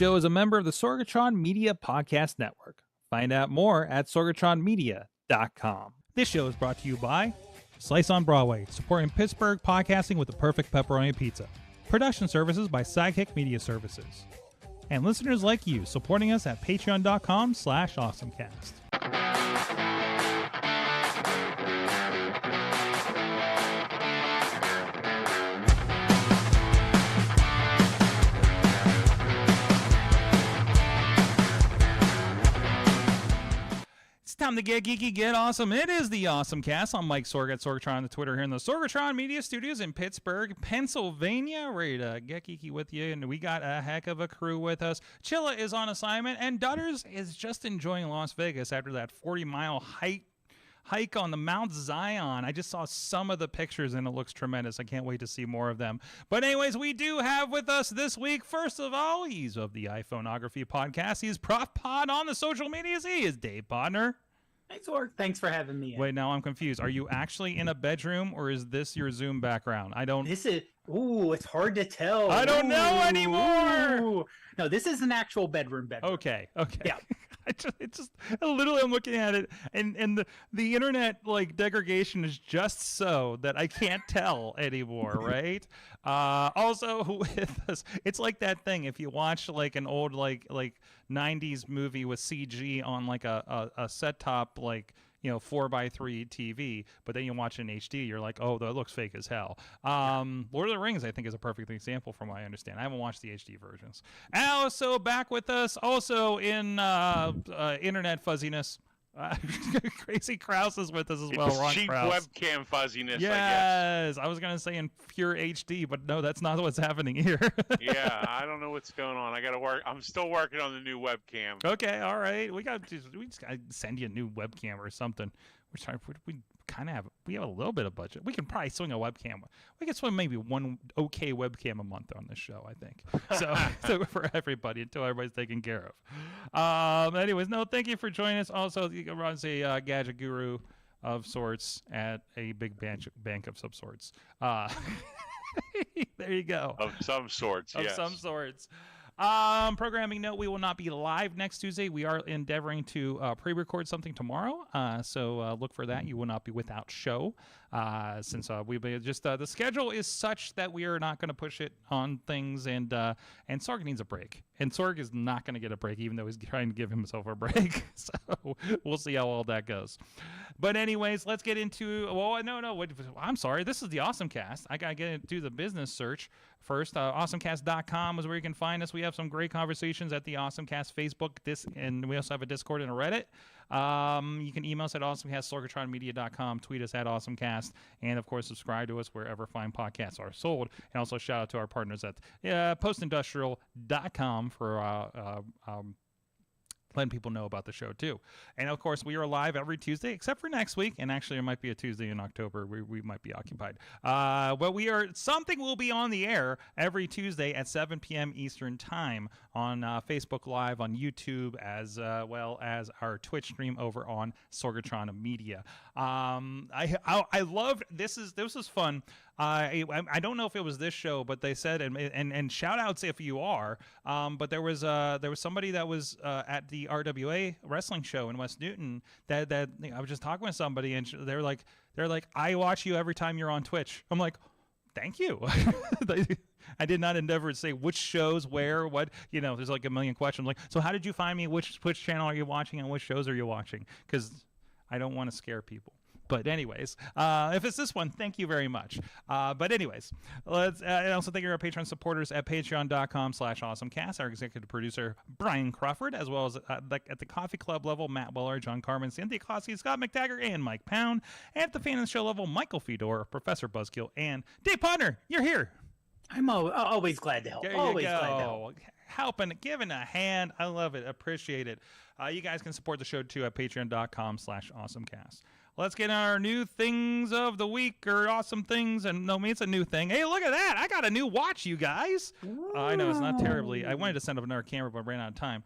show is a member of the Sorgatron Media Podcast Network. Find out more at sorgatronmedia.com. This show is brought to you by Slice on Broadway, supporting Pittsburgh podcasting with the perfect pepperoni pizza. Production services by Sidekick Media Services. And listeners like you, supporting us at patreon.com/awesomecast. Time to get geeky, get awesome. It is the AwesomeCast. I'm Mike Sorg at Sorgatron on the Twitter here in the Sorgatron Media Studios in Pittsburgh, Pennsylvania. Ready to get geeky with you, and we got a heck of a crew with us. Chilla is on assignment, and Dutters is just enjoying Las Vegas after that 40-mile hike on the Mount Zion. I just saw some of the pictures, and it looks tremendous. I can't wait to see more of them. But anyways, we do have with us this week, first of all, he's of the iPhoneography podcast. He's Prof Pod on the social medias. He is Dave Podner. Hey, Sorg. Thanks for having me. Wait, now I'm confused. Are you actually in a bedroom, or is this your Zoom background? This is, it's hard to tell. I don't know anymore. Ooh. No, this is an actual bedroom. Okay. Yeah. Literally, I'm looking at it, and the internet degradation is just so that I can't tell anymore, right? Also with us, it's like that thing if you watch an old 90s movie with CG on a set top 4x3 TV, but then you watch it in HD, you're like, oh, that looks fake as hell. Lord of the Rings, I think, is a perfect example from what I understand. I haven't watched the HD versions. And also back with us, also in internet fuzziness, Crazy Kraus is with us as well. It's cheap Kraus. Webcam fuzziness, yes, I guess. I was going to say in pure HD, but no, that's not what's happening here. Yeah, I don't know what's going on. I got to work. I'm still working on the new webcam. Okay, all right. We just got to send you a new webcam or something. We have a little bit of budget. We can probably swing a webcam. We can swing maybe one okay webcam a month on this show, I think. So for everybody, until everybody's taken care of. Anyways, no, thank you for joining us. Also, you runs a gadget guru of sorts at a big bank of some sorts. There you go. Of some sorts, yes. Of some sorts. Programming note, we will not be live next Tuesday. We are endeavoring to pre-record something tomorrow, so look for that. You will not be without show, since the schedule is such that we are not going to push it on things, and Sorg needs a break. And Sorg is not going to get a break, even though he's trying to give himself a break. So we'll see how all that goes. But anyways, let's get into, I'm sorry. This is the AwesomeCast. I got to do the business search first. AwesomeCast.com is where you can find us. We have some great conversations at the AwesomeCast Facebook, and we also have a Discord and a Reddit. You can email us at awesomecast@sorgatronmedia.com, tweet us at AwesomeCast, and of course subscribe to us wherever fine podcasts are sold. And also shout out to our partners at postindustrial.com for letting people know about the show too. And of course, we are live every Tuesday except for next week, and actually it might be a Tuesday in October. We might be occupied, but something will be on the air every Tuesday at 7 p.m. Eastern time on Facebook Live, on YouTube, as well as our Twitch stream over on Sorgatron Media. I loved this is fun. I don't know if it was this show, but they said, and shout outs if you are, but there was somebody that was at the RWA wrestling show in West Newton that I was just talking with somebody, and they're like, I watch you every time you're on Twitch. I'm like, thank you. I did not endeavor to say which shows, where, what, there's like a million questions. Like, so how did you find me? Which channel are you watching, and which shows are you watching? Because I don't want to scare people. But anyways, if it's this one, thank you very much. But anyways, let's and also thank you to our Patreon supporters at patreon.com/awesomecast, our executive producer, Brian Crawford, as well as at the coffee club level, Matt Weller, John Carmen, Cynthia Kloski, Scott McTaggart, and Mike Pound. And at the fan and show level, Michael Fedor, Professor Buzzkill, and Dave Podner. You're here. I'm always glad to help. There always you go. glad to help. Helping, giving a hand. I love it. Appreciate it. You guys can support the show too at patreon.com/awesomecast. Let's get our new things of the week, or awesome things. And no, it's a new thing. Hey, look at that. I got a new watch, you guys. I know it's not terribly. I wanted to send up another camera, but ran out of time.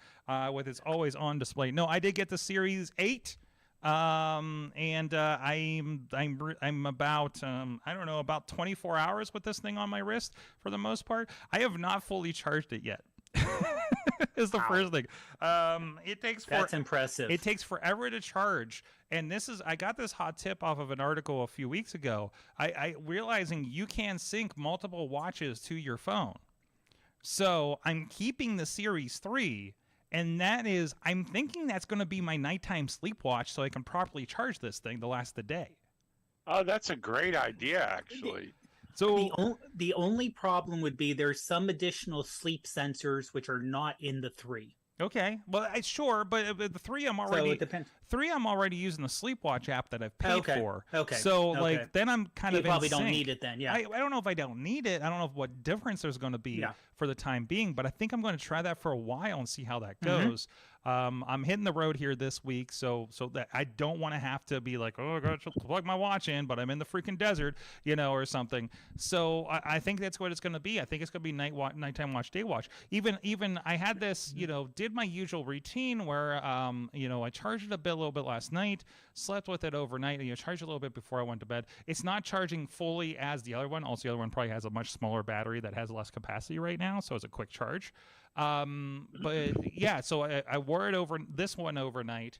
With its always on display. No, I did get the Series 8. And I'm about I don't know, about 24 hours with this thing on my wrist for the most part. I have not fully charged it yet. is the Wow. first thing. It takes That's impressive. It takes forever to charge. And I got this hot tip off of an article a few weeks ago. I realizing you can sync multiple watches to your phone. So I'm keeping the Series 3, and I'm thinking that's going to be my nighttime sleep watch so I can properly charge this thing to last the day. Oh, that's a great idea, actually. So the only problem would be there's some additional sleep sensors which are not in the 3. okay, well, sure, but the 3 I'm So already it depends. 3 I'm already using the Sleepwatch app that I've paid Okay, for. okay, So okay. like then I'm kind You of probably in don't sync. need it then, yeah. I don't know if I don't need it. I don't know what difference there's going to be Yeah. for the time being, but I think I'm going to try that for a while and see how that Mhm. goes. I'm hitting the road here this week, so that I don't want to have to be like, oh, I got to plug my watch in, but I'm in the freaking desert, or something. So I think that's what it's going to be. I think it's going to be nighttime watch, day watch. Even I had this, did my usual routine where, I charged it a little bit last night, slept with it overnight, and charged it a little bit before I went to bed. It's not charging fully as the other one. Also, the other one probably has a much smaller battery that has less capacity right now, so it's a quick charge. But yeah, so I wore it over this one overnight,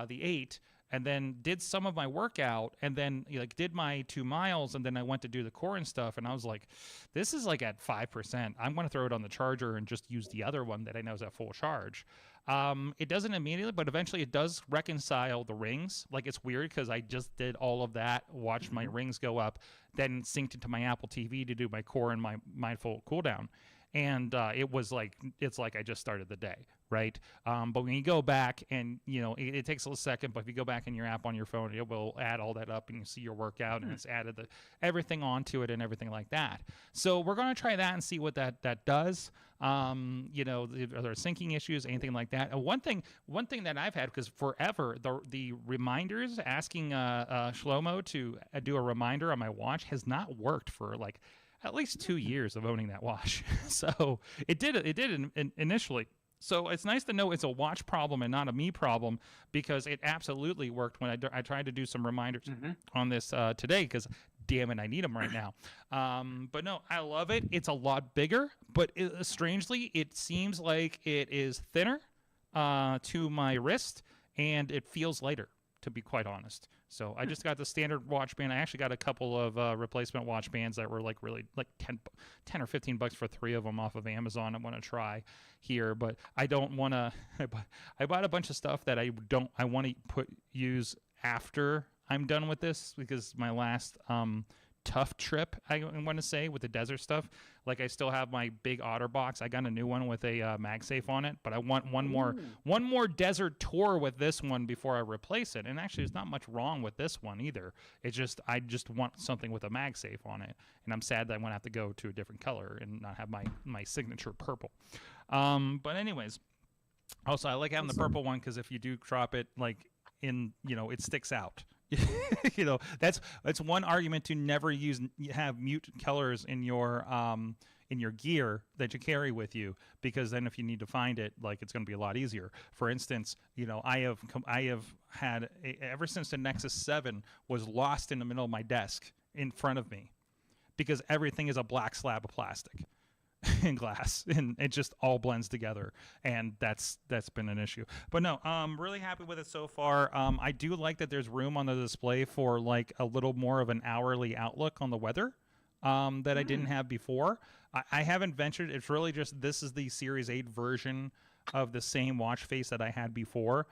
the 8, and then did some of my workout, and then did my 2 miles, and then I went to do the core and stuff, and I was like, this is like at 5%. I'm going to throw it on the charger and just use the other one that I know is at full charge. It doesn't immediately, but eventually it does reconcile the rings. Like, it's weird because I just did all of that, watched my rings go up, then synced into my Apple TV to do my core and my mindful cooldown. And it's like I just started the day, right? But when you go back and, it takes a second, but if you go back in your app on your phone, it will add all that up and you see your workout and it's added everything onto it and everything like that. So we're going to try that and see what that does. Are there syncing issues, anything like that? One thing that I've had, because forever, the reminders asking Shlomo to do a reminder on my watch has not worked for at least 2 years of owning that watch. So it did initially. So it's nice to know it's a watch problem and not a me problem, because it absolutely worked when I tried to do some reminders on this today, because damn it, I need them right now. But no, I love it. It's a lot bigger, but strangely, it seems like it is thinner to my wrist, and it feels lighter, to be quite honest. So I just got the standard watch band. I actually got a couple of replacement watch bands that were really 10 or $15 for 3 of them off of Amazon. I want to try here, but I don't want to. I bought a bunch of stuff that I want to use after I'm done with this, because my last tough trip, I want to say, with the desert stuff, I still have my big Otter box. I got a new one with a MagSafe on it, but I want one more desert tour with this one before I replace it. And actually, there's not much wrong with this one either. It's just I just want something with a MagSafe on it, and I'm sad that I'm gonna have to go to a different color and not have my signature purple. But anyways, also I like having the purple one, because if you do crop it, it sticks out. That's one argument to never have mute colors in your gear that you carry with you, because then if you need to find it, it's going to be a lot easier. For instance, I have had ever since the Nexus 7 was lost in the middle of my desk in front of me, because everything is a black slab of plastic and glass, and it just all blends together, and that's been an issue. But no, I'm really happy with it so far. I do like that there's room on the display for a little more of an hourly outlook on the weather that I didn't have before. I haven't ventured. It's really just, this is the Series 8 version of the same watch face that I had before.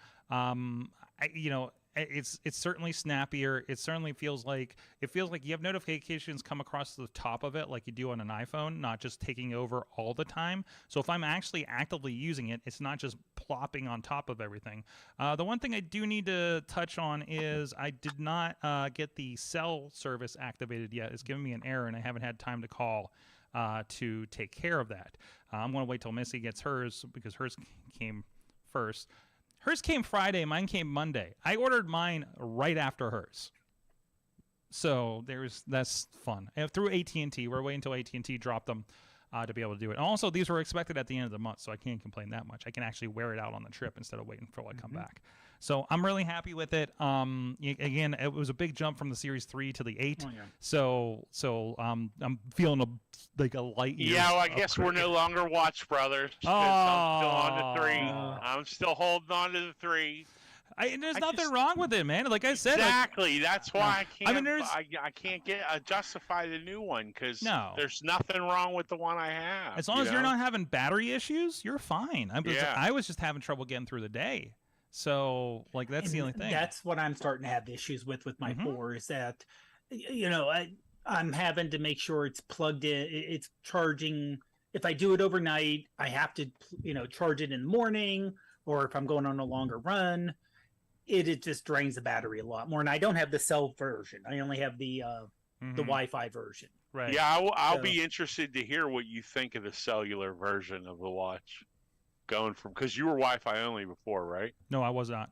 It's certainly snappier. It certainly feels like you have notifications come across the top of it like you do on an iPhone, not just taking over all the time. So if I'm actually actively using it, it's not just plopping on top of everything. The one thing I do need to touch on is I did not get the cell service activated yet. It's giving me an error, and I haven't had time to call to take care of that. I'm going to wait till Missy gets hers, because hers came first. Hers came Friday, mine came Monday. I ordered mine right after hers. So that's fun. And through AT&T, we're waiting until AT&T dropped them to be able to do it. And also, these were expected at the end of the month, so I can't complain that much. I can actually wear it out on the trip instead of waiting until I come back. So I'm really happy with it. Again, it was a big jump from the Series 3 to the 8. Oh, yeah. So I'm feeling like a light years. Yeah, well, I guess we're no longer Watch Brothers because I'm still on the 3. Oh. I'm still holding on to the 3. There's nothing wrong with it, man. Like I said, exactly. That's why I can't. I mean, I can't justify the new one because No. there's nothing wrong with the one I have. as long as you're not having battery issues, you're fine. Yeah. I was just having trouble getting through the day. So, like, that's the only thing. That's what I'm starting to have issues with my 4 is that, I'm having to make sure it's plugged in, it's charging. If I do it overnight, I have to, charge it in the morning, or if I'm going on a longer run, it just drains the battery a lot more. And I don't have the cell version. I only have the Wi-Fi version. Right. Yeah, I'll be interested to hear what you think of the cellular version of the watch. Going from, because you were Wi-Fi only before, right? No, I was not.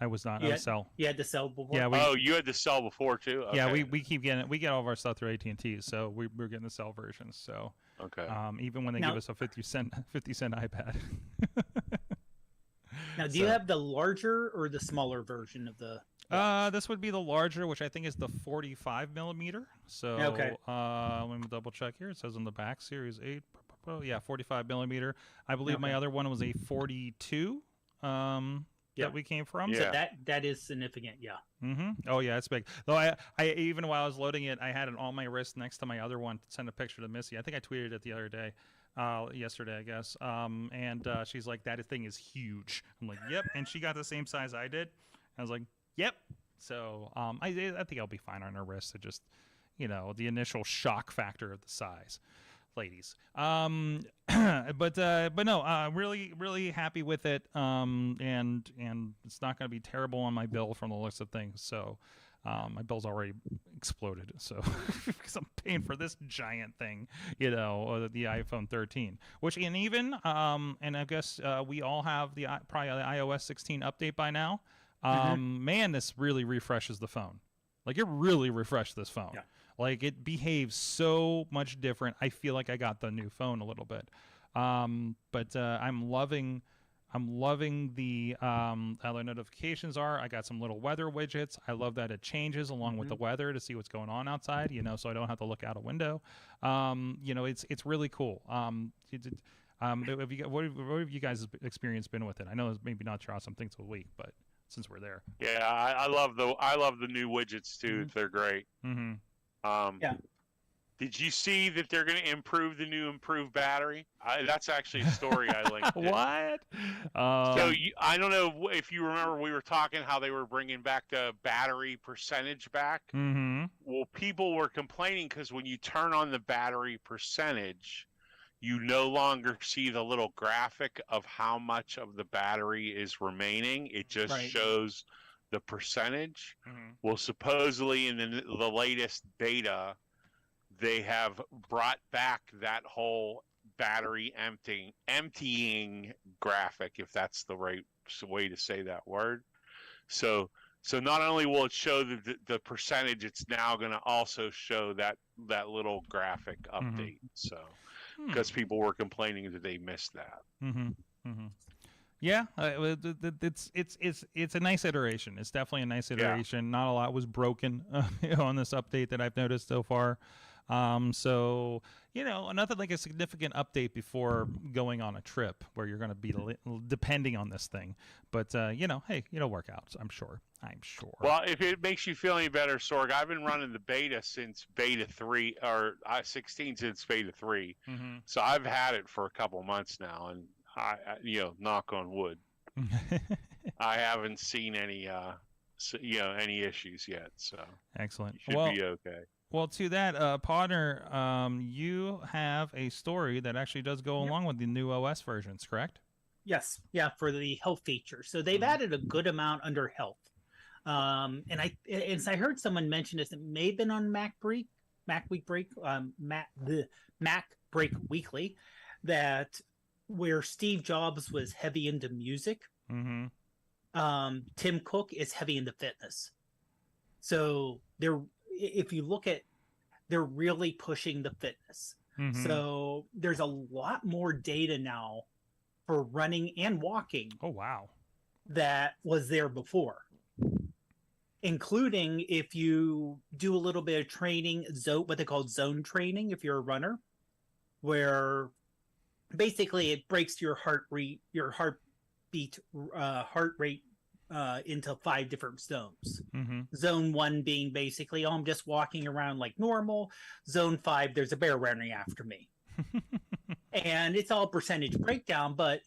I was not. I was cell. You had the cell before? Yeah. You had the cell before too. Okay. Yeah, we keep getting it. We get all of our stuff through AT&T, so we're getting the cell versions. So okay. Even when they give us a 50-cent iPad. Now, do you have the larger or the smaller version of the? This would be the larger, which I think is the 45 millimeter. So okay. Let me double check here. It says on the back, Series 8. Yeah, 45 millimeter. I believe my other one was a 42. That we came from. So that is significant. Yeah. Oh yeah, it's big. Though I even while I was loading it, I had it on my wrist next to my other one to send a picture to Missy. I think I tweeted it the other day. Yesterday, I guess. And she's like, "That thing is huge." I'm like, "Yep." And she got the same size I did. I was like, "Yep." So I think I'll be fine on her wrist. It just, the initial shock factor of the size, ladies. But no, really, really happy with it. And it's not going to be terrible on my bill from the looks of things. So. My bill's already exploded, so because I'm paying for this giant thing, the iPhone 13, which and I guess we all have probably the iOS 16 update by now. Man, this really refreshes the phone. Like it really refreshed this phone. Yeah. Like it behaves so much different. I feel like I got the new phone a little bit. But I'm loving the how the notifications are. I got some little weather widgets. I love that it changes along with the weather to see what's going on outside, so I don't have to look out a window. It's really cool. What have you guys' experience been with it? I know it's maybe not your awesome things a week, but since we're there. Yeah, I love the new widgets too. They're great. Yeah. Did you see that they're going to improve the new improved battery? That's actually a story I linked. What? I don't know if you remember, we were talking how they were bringing back the battery percentage back. Well, people were complaining because when you turn on the battery percentage, you no longer see the little graphic of how much of the battery is remaining. It just shows the percentage. Well, supposedly in the latest beta, they have brought back that whole battery emptying graphic, if that's the right way to say that word. So not only will it show the percentage, it's now going to also show that little graphic update. So because people were complaining that they missed that. Yeah, it's a nice iteration. It's definitely a nice iteration. Yeah. Not a lot was broken on this update that I've noticed so far. So, nothing like a significant update before going on a trip where you're going to be depending on this thing. But, hey, it'll work out, I'm sure. Well, if it makes you feel any better, Sorg, I've been running the beta since beta 3, or 16 since beta 3. So I've had it for a couple months now, and I knock on wood, I haven't seen any issues yet. So excellent. You should be okay. Well, to that, Podner, you have a story that actually does go along with the new OS versions, correct? Yes. Yeah, for the health feature. So they've added a good amount under health. And I heard someone mention this. It may have been on Mac Break Weekly, that where Steve Jobs was heavy into music, Tim Cook is heavy into fitness. So if you look at, they're really pushing the fitness. So there's a lot more data now for running and walking. Oh, wow. that was there before, including if you do a little bit of training, what they call zone training, if you're a runner, where basically it breaks your heart rate into 5 different zones. Zone 1 being basically, I'm just walking around like normal. Zone 5, there's a bear running after me. And it's all percentage breakdown, but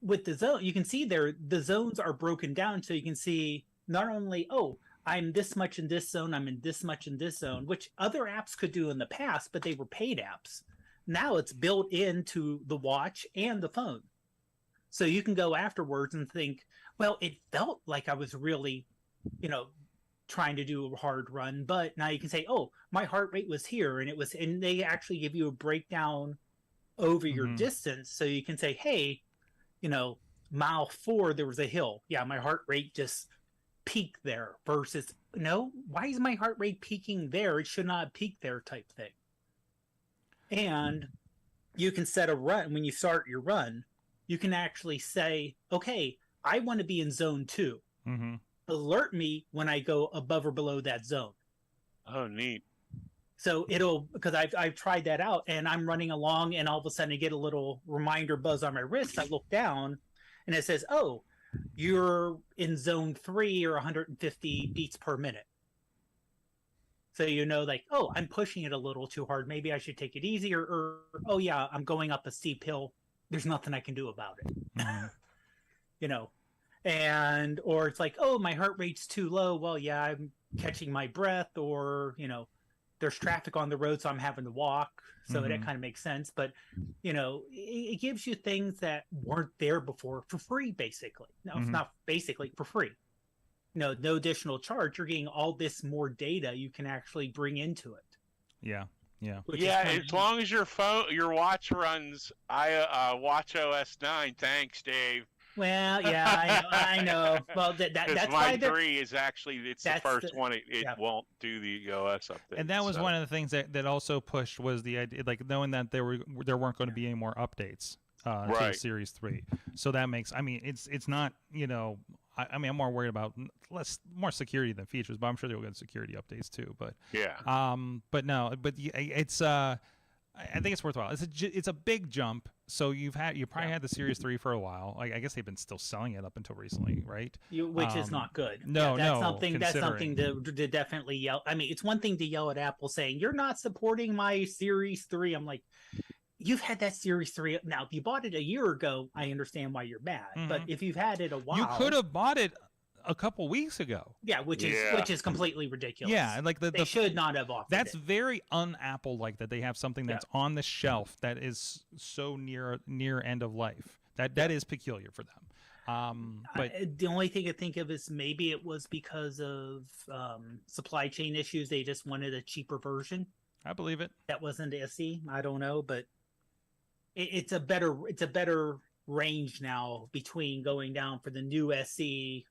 with the zone, you can see there, the zones are broken down, so you can see not only, I'm this much in this zone, I'm in this much in this zone, which other apps could do in the past, but they were paid apps. Now it's built into the watch and the phone. So you can go afterwards and think, well, it felt like I was really, trying to do a hard run, but now you can say, my heart rate was here, and they actually give you a breakdown over your distance, so you can say, hey, mile 4 there was a hill. Yeah, my heart rate just peaked there, versus no, why is my heart rate peaking there? It should not peak there, type thing. And you can set a run. When you start your run, you can actually say, okay, I want to be in zone 2. Alert me when I go above or below that zone. Oh, neat. So because I've tried that out, and I'm running along, and all of a sudden I get a little reminder buzz on my wrist. I look down, and it says, you're in zone 3 or 150 beats per minute. So I'm pushing it a little too hard. Maybe I should take it easy, or I'm going up a steep hill. There's nothing I can do about it. Or it's like, my heart rate's too low. Well, yeah, I'm catching my breath, or, there's traffic on the road, so I'm having to walk. So that kind of makes sense. But, it gives you things that weren't there before for free, basically. No, not basically, for free. No additional charge. You're getting all this more data you can actually bring into it. Yeah. As long as your watch runs Watch OS 9. Thanks, Dave. Well, yeah, I know. Well, that's why 3 is actually the first one. It won't do the OS update. And that was one of the things that also pushed was the idea, like knowing that there weren't going to be any more updates to the Series 3. So that makes, it's not, I'm more worried about more security than features, but I'm sure they'll get security updates too. But it's I think it's worthwhile. It's a big jump. So you probably had the Series 3 for a while. I guess they've been still selling it up until recently, right? Which is not good. That's something to definitely yell. It's one thing to yell at Apple saying, you're not supporting my Series 3. I'm like, you've had that Series 3. Now, if you bought it a year ago, I understand why you're mad. But if you've had it a while, you could have bought it a couple weeks ago. Yeah, which is completely ridiculous. Yeah, like they should not have offered that's it. Very un-Apple like that. They have something that's on the shelf that is so near end of life. That is peculiar for them. But the only thing I think of is maybe it was because of supply chain issues. They just wanted a cheaper version. I believe it. That wasn't SE. I don't know, but it's a better range now between going down for the new SE,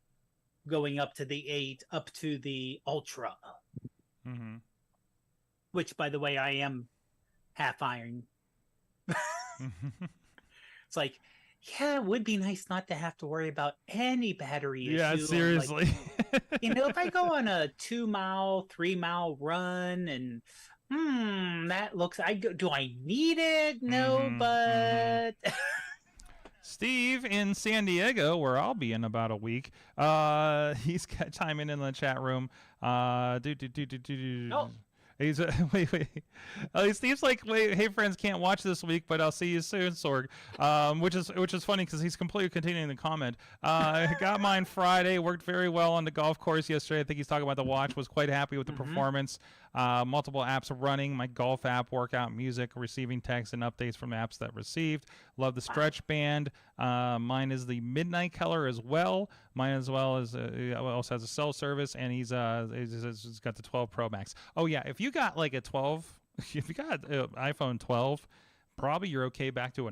going up to the 8, up to the Ultra. Which, by the way, I am half iron. It's like, it would be nice not to have to worry about any battery issue. Yeah, seriously. If I go on a 2-mile, 3-mile run and that looks, do I need it? No, but Steve in San Diego, where I'll be in about a week, he's chiming in the chat room. He's wait. Steve's like, wait, hey friends, can't watch this week, but I'll see you soon, Sorg. Which is funny because he's completely continuing the comment. Got mine Friday. Worked very well on the golf course yesterday. I think he's talking about the watch. Was quite happy with the performance. Multiple apps running. My golf app, workout, music, receiving texts and updates from apps that received. Love the stretch band. Mine is the Midnight color as well. Mine as well as also has a cell service, and he's got the 12 Pro Max. Oh yeah, if you got like a 12, if you got an iPhone 12, probably you're okay back to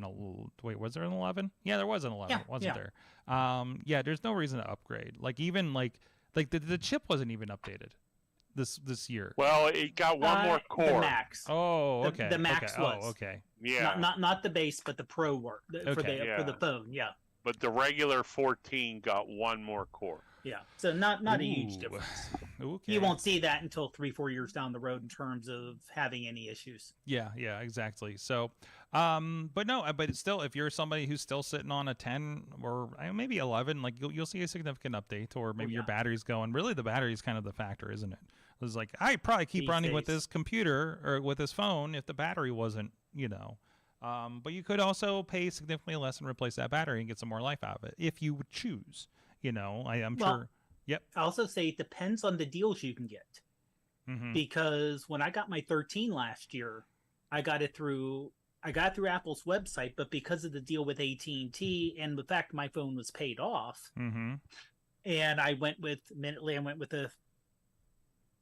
wait, was there an 11? Yeah, there was an 11, wasn't there? Yeah, there's no reason to upgrade. Like even like the chip wasn't even updated this year. Well, it got one more core. The Max. Oh, okay. The Max was. Oh, okay. Yeah. Not the base, but the Pro work for the phone. Yeah. but the regular 14 got one more core. Yeah, so not a huge difference. Okay. You won't see that until 3-4 years down the road in terms of having any issues. Yeah, exactly. So, but no, but it's still, if you're somebody who's still sitting on a 10 or maybe 11, like you'll see a significant update, or maybe your battery's going. Really, the battery's kind of the factor, isn't it? It's like I probably keep running with this computer or with this phone if the battery wasn't, but you could also pay significantly less and replace that battery and get some more life out of it if you would choose. I'm sure. Yep. I also say it depends on the deals you can get. Mm-hmm. Because when I got my 13 last year, I got it through Apple's website, but because of the deal with AT&T and the fact my phone was paid off, mm-hmm. and I went with a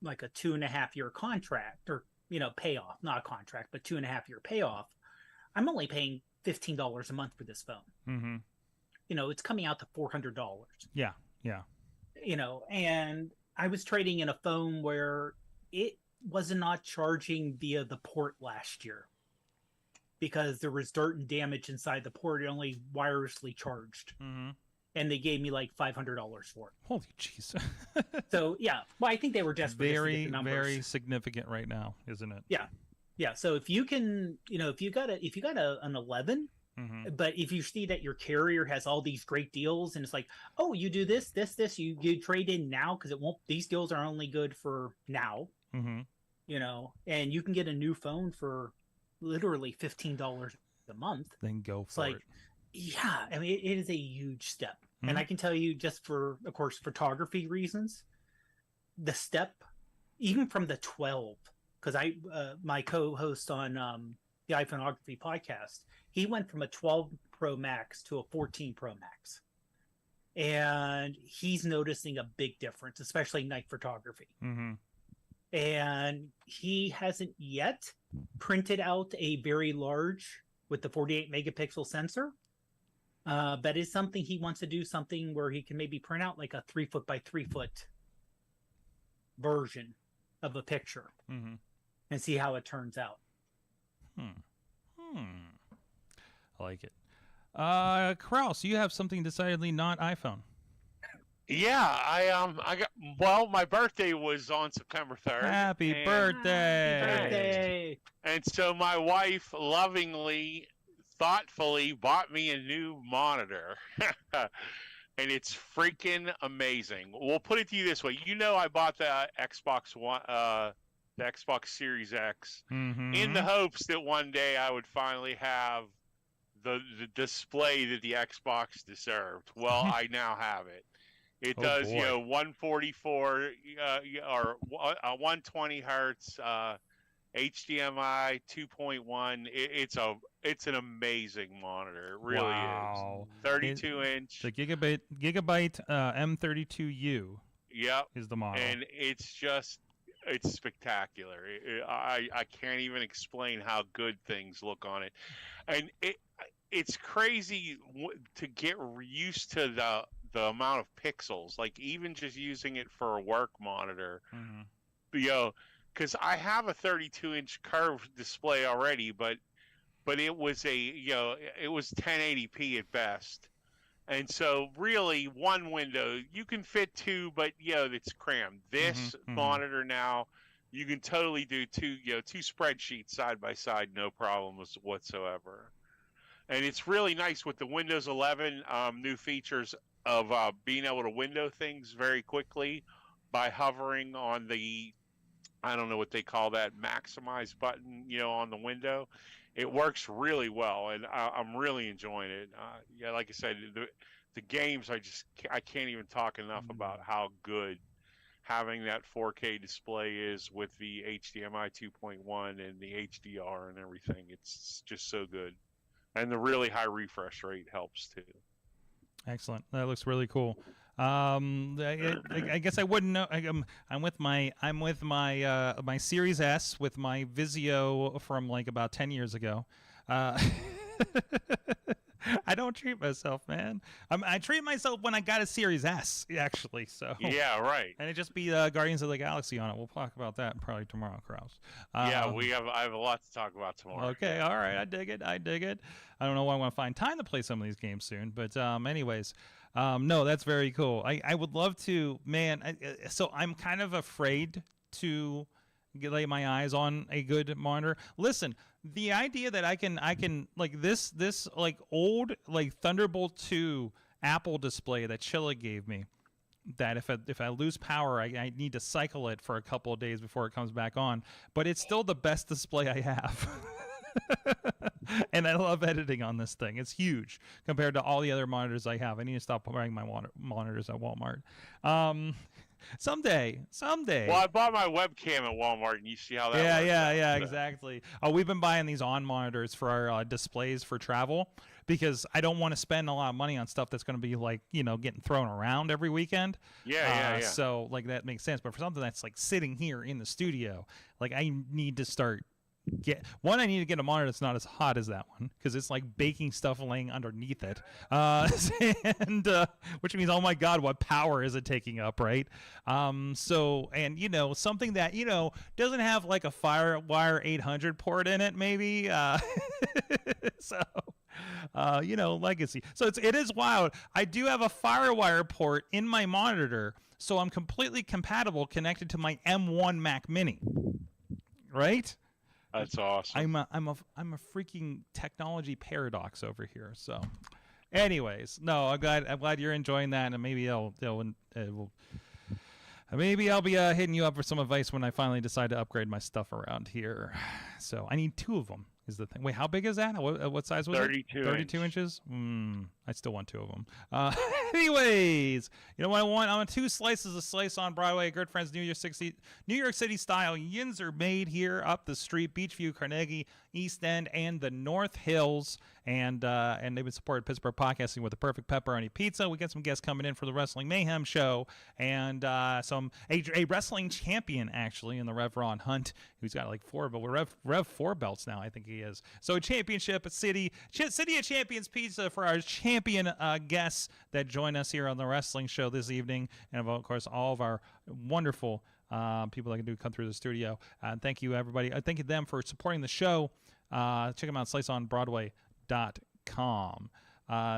2.5-year contract, or payoff, not a contract, but 2.5-year payoff. I'm only paying $15 a month for this phone. Mm-hmm. It's coming out to $400. Yeah. And I was trading in a phone where it was not charging via the port last year because there was dirt and damage inside the port. It only wirelessly charged. Mm-hmm. And they gave me like $500 for it. Holy jeez. So, yeah. Well, I think they were desperate to get the numbers. Very significant right now, isn't it? Yeah. Yeah. So if you can, if you got an 11, mm-hmm. but if you see that your carrier has all these great deals and it's like, oh, you do this, you trade in now because these deals are only good for now, mm-hmm. And you can get a new phone for literally $15 a month. Then go for it. Yeah, I mean, it is a huge step. Mm-hmm. And I can tell you, just for, of course, photography reasons, the step, even from the 12, because my co-host on the iPhoneography podcast, he went from a 12 Pro Max to a 14 Pro Max. And he's noticing a big difference, especially night photography. Mm-hmm. And he hasn't yet printed out a very large with the 48 megapixel sensor. But it's something he wants to do, something where he can maybe print out like a 3-foot by 3-foot version of a picture, mm-hmm. and see how it turns out. I like it. Kraus, you have something decidedly not iPhone. Yeah, I got, my birthday was on September 3rd. Happy birthday! And so my wife lovingly, thoughtfully bought me a new monitor. And it's freaking amazing. We'll put it to you this way. I bought the Xbox One, the Xbox Series X, mm-hmm. in the hopes that one day I would finally have the display that the Xbox deserved. Well, I now have it. It does, 144 or 120 hertz, HDMI 2.1. It's an amazing monitor. It really is. 32-inch. The Gigabyte M32U. Yep. Is the model. And it's spectacular. I can't even explain how good things look on it. And it's crazy to get used to the amount of pixels. Like even just using it for a work monitor. Mm-hmm. Because I have a 32-inch curved display already, but it was it was 1080p at best, and so really one window you can fit two, but it's crammed. This mm-hmm. monitor now you can totally do two spreadsheets side by side, no problems whatsoever, and it's really nice with the Windows 11 new features of being able to window things very quickly by hovering on the, I don't know what they call that, maximize button, on the window. It works really well, and I'm really enjoying it. Like I said, the games, I can't even talk enough about how good having that 4K display is with the HDMI 2.1 and the HDR and everything. It's just so good, and the really high refresh rate helps too. Excellent. That looks really cool. I guess I wouldn't know. I'm with my my Series S with my Vizio from like about 10 years ago. I don't treat myself, man. I treat myself when I got a Series S, actually. So yeah, right. And it just be Guardians of the Galaxy on it. We'll talk about that probably tomorrow, Kraus. Yeah, I have a lot to talk about tomorrow. Okay, yeah. all right. I dig it. I don't know when I'm going to find time to play some of these games soon. But anyways, no, that's very cool. I would love to, man. So I'm kind of afraid to lay my eyes on a good monitor. Listen, the idea that I can like this like old like Thunderbolt 2 Apple display that Chilla gave me, that if I lose power, I need to cycle it for a couple of days before it comes back on, but it's still the best display I have. And I love editing on this thing. It's huge compared to all the other monitors I have. I need to stop buying my monitors at Walmart. Someday. Well, I bought my webcam at Walmart, and you see how that works. Yeah, exactly. We've been buying these on monitors for our displays for travel, because I don't want to spend a lot of money on stuff that's going to be like, getting thrown around every weekend. Yeah. So like that makes sense. But for something that's like sitting here in the studio, like I need to start I need to get a monitor that's not as hot as that one, because it's like baking stuff laying underneath it, and which means, oh my god, what power is it taking up, right? So, and something that doesn't have like a FireWire 800 port in it, maybe. So legacy. So it is wild. I do have a FireWire port in my monitor, so I'm completely compatible connected to my M1 Mac Mini, right? That's awesome. I'm a freaking technology paradox over here. So, anyways, no, I'm glad you're enjoying that, and maybe maybe I'll be hitting you up for some advice when I finally decide to upgrade my stuff around here. So I need 2 of them. Is the thing. Wait, how big is that? What size was 32 it? 32 inches? I still want 2 of them. Anyways, you know what I want? I want 2 slices of Slice on Broadway. Good friends, New York City style. Yins are made here up the street, Beachview, Carnegie, East End, and the North Hills. And they've been supported Pittsburgh podcasting with the perfect pepperoni pizza. We got some guests coming in for the Wrestling Mayhem show, and a wrestling champion actually in the Rev Ron Hunt, who's got like 4, but we're Rev 4 belts now, I think he is. So a championship at City of Champions pizza for our champion guests that join us here on the wrestling show this evening, and of course all of our wonderful people that can come through the studio. Thank you everybody. Thank you them for supporting the show. Check them out, sliceonbroadway.com.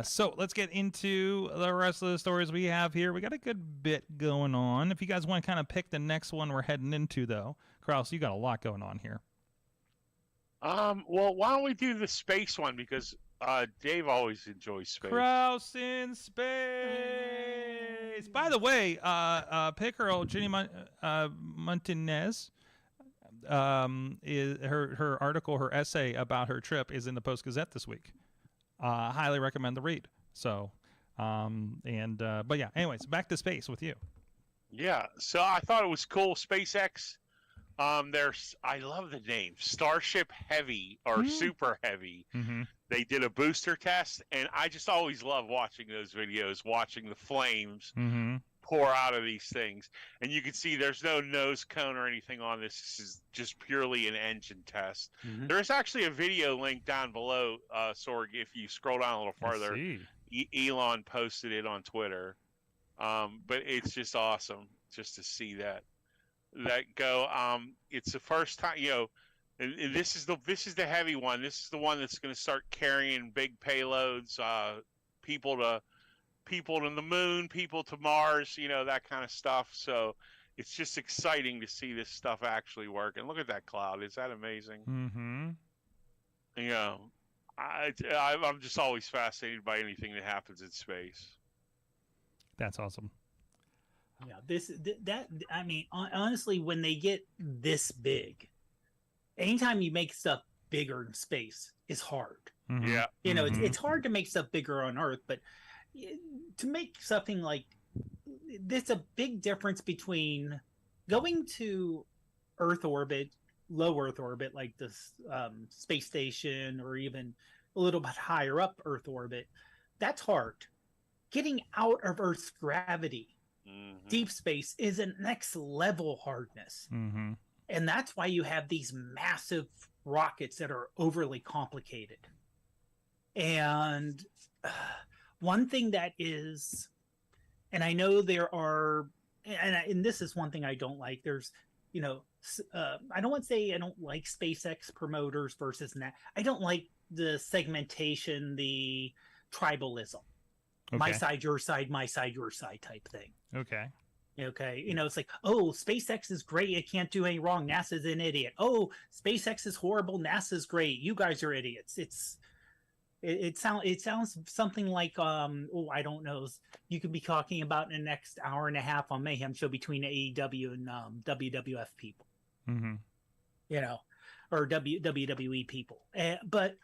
So let's get into the rest of the stories we have here. We got a good bit going on. If you guys want to kind of pick the next one we're heading into, though, Kraus, you got a lot going on here. Well, why don't we do the space one, because Dave always enjoys space. Kraus in space. By the way, Pickerel Jenny Montanez, is her article, her essay about her trip is in the Post Gazette this week. Highly recommend the read. So, but yeah. Anyways, back to space with you. Yeah. So I thought it was cool. SpaceX. I love the name Starship Heavy or Super Heavy. Mm-hmm. They did a booster test, and I just always love watching those videos, watching the flames pour out of these things. And you can see there's no nose cone or anything on this. This is just purely an engine test. There's actually a video link down below, Sorg, if you scroll down a little farther. Elon posted it on Twitter. But it's just awesome just to see that go. It's the first time, and this is the heavy one. This is the one that's going to start carrying big payloads, people to the moon, people to Mars, that kind of stuff. So it's just exciting to see this stuff actually work. And look at that cloud. Is that amazing? I'm just always fascinated by anything that happens in space. That's awesome. Yeah, I mean, honestly, when they get this big, anytime you make stuff bigger in space is hard. Yeah. It's hard to make stuff bigger on Earth, but to make something like there's a big difference between going to Earth orbit, low Earth orbit, like the space station, or even a little bit higher up Earth orbit. That's hard. Getting out of Earth's gravity, deep space, is a next level hardness. And that's why you have these massive rockets that are overly complicated. And one thing that is, and I know there are, and this is one thing I don't like. There's, I don't want to say I don't like SpaceX promoters versus that. I don't like the segmentation, the tribalism, my side, your side, my side, your side type thing. Okay. Okay. It's like, oh, SpaceX is great. It can't do any wrong. NASA's an idiot. Oh, SpaceX is horrible. NASA's great. You guys are idiots. It sounds something like I don't know. You could be talking about in the next hour and a half on Mayhem Show between AEW and WWF people, or WWE people. But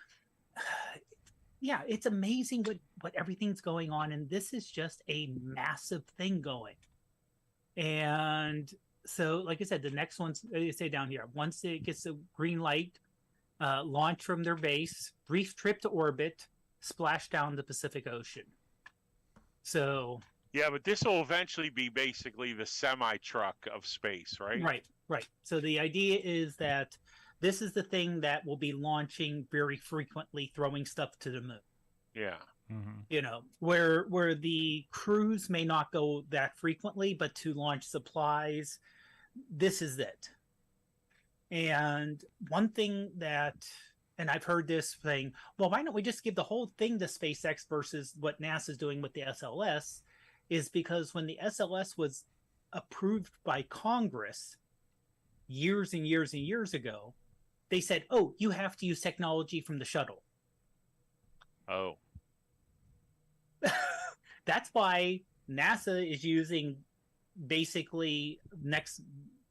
yeah, it's amazing what everything's going on, and this is just a massive thing going. And so, like I said, the next one's they say down here. Once it gets a green light. Launch from their base, brief trip to orbit, splash down the Pacific Ocean. So yeah, but this will eventually be basically the semi-truck of space, right? Right. So the idea is that this is the thing that will be launching very frequently, throwing stuff to the moon. Yeah. Where the crews may not go that frequently, but to launch supplies, this is it. And one thing that, and I've heard this saying, well, why don't we just give the whole thing to SpaceX versus what NASA's doing with the SLS, is because when the SLS was approved by Congress years and years and years ago, they said, oh, you have to use technology from the shuttle. Oh. That's why NASA is using basically next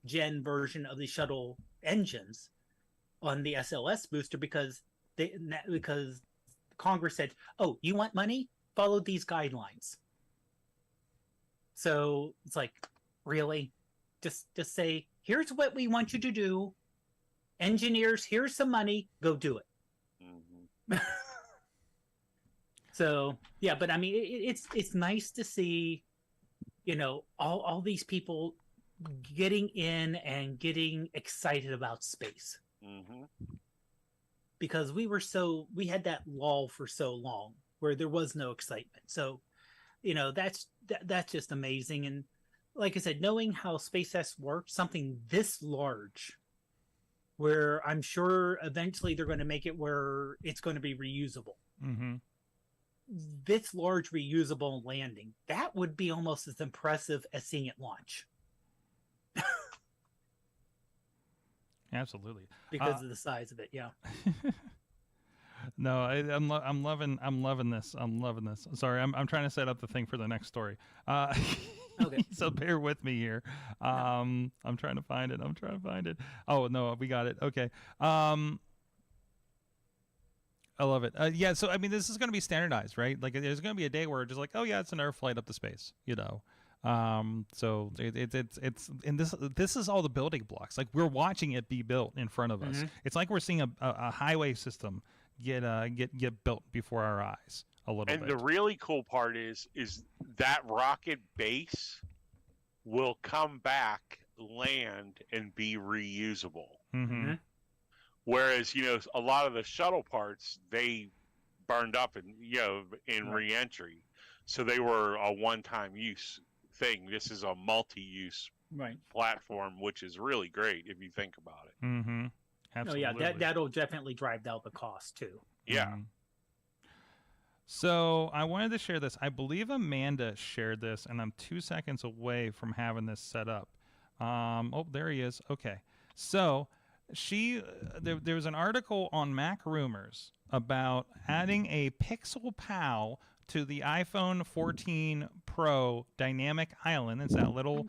gen version of the shuttle engines on the SLS booster because Congress said, oh, you want money? Follow these guidelines. So it's like, really? Just say, here's what we want you to do. Engineers, here's some money. Go do it. Mm-hmm. So, yeah, but I mean, it's nice to see, all these people getting in and getting excited about space. Mm-hmm. Because we had that lull for so long where there was no excitement. So, that's just amazing. And like I said, knowing how SpaceX works, something this large, where I'm sure eventually they're going to make it where it's going to be reusable. Mm-hmm. This large reusable landing, that would be almost as impressive as seeing it launch. Absolutely, because of the size of it. Yeah. No, I'm loving this. Sorry, I'm trying to set up the thing for the next story. Okay. So bear with me here. I'm trying to find it. Oh no, we got it. Okay. I love it. Yeah. So I mean, this is going to be standardized, right? Like, there's going to be a day where it's just like, oh yeah, it's another flight up to space. So it's and this is all the building blocks. Like, we're watching it be built in front of us. It's like we're seeing a highway system get built before our eyes a little bit. And the really cool part is that rocket base will come back, land, and be reusable. Mm-hmm. Whereas, a lot of the shuttle parts, they burned up in reentry. So they were a one-time use thing. This is a multi-use platform, which is really great if you think about it. Mm-hmm. Absolutely. Oh, yeah, that'll definitely drive down the cost, too. Yeah. Mm-hmm. So I wanted to share this. I believe Amanda shared this, and I'm 2 seconds away from having this set up. Oh, there he is. Okay. So there was an article on Mac Rumors about adding a Pixel PAL to the iPhone 14 Pro Dynamic Island. It's that little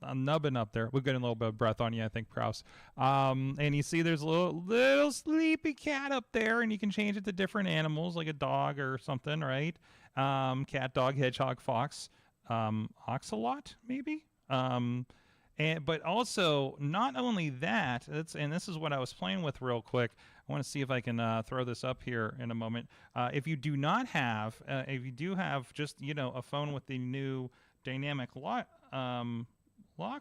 nubbin up there. We're getting a little bit of breath on you, I think, Prouse. And you see there's a little sleepy cat up there, and you can change it to different animals, like a dog or something, right? Cat, dog, hedgehog, fox, ocelot, maybe. But also, not only that, and this is what I was playing with real quick. I want to see if I can throw this up here in a moment. If you do have just, a phone with the new dynamic lock